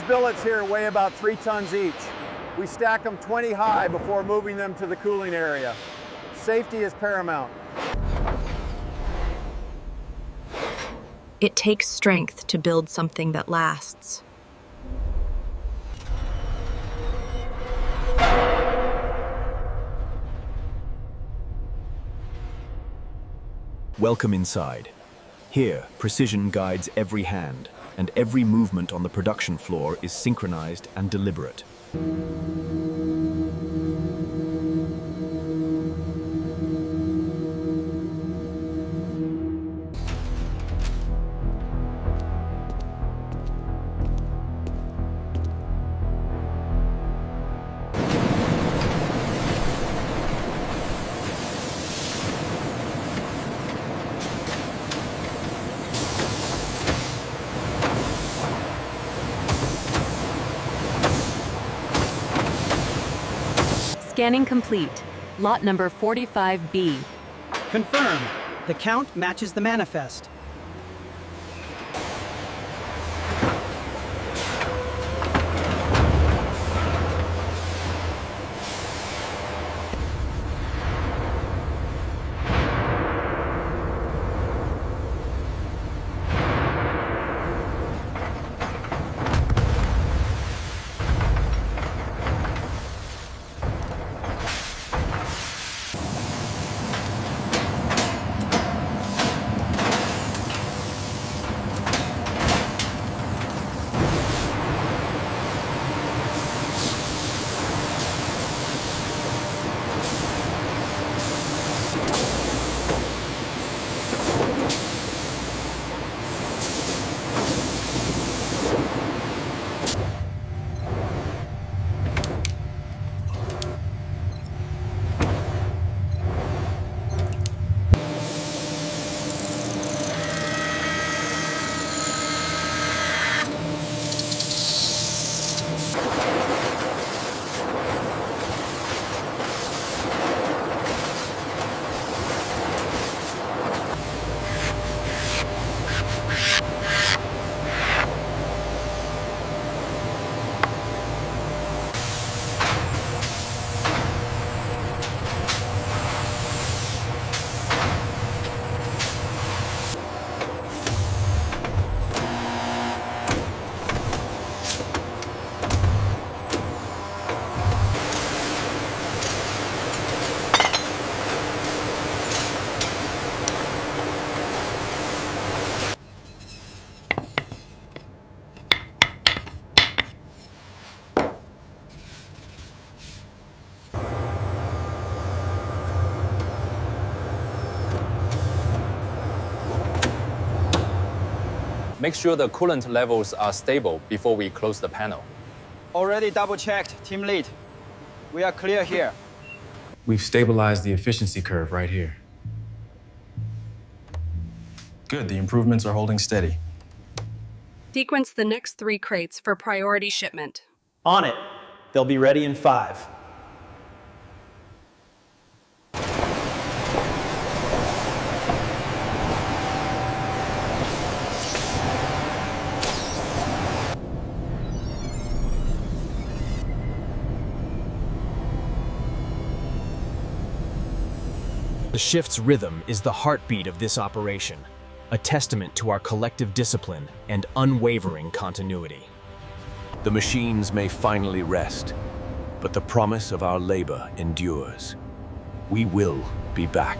billets here weigh about 3 tons each. We stack them 20 high before moving them to the cooling area. Safety is paramount. It takes strength to build something that lasts. Welcome inside. Here, precision guides every hand, and every movement on the production floor is synchronized and deliberate. Scanning complete. Lot number 45B. Confirmed. The count matches the manifest. Make sure the coolant levels are stable before we close the panel. Already double-checked, Team Lead. We are clear here. We've stabilized the efficiency curve right here. Good, the improvements are holding steady. Sequence the next 3 crates for priority shipment. On it. They'll be ready in 5. The shift's rhythm is the heartbeat of this operation, a testament to our collective discipline and unwavering continuity. The machines may finally rest, but the promise of our labor endures. We will be back.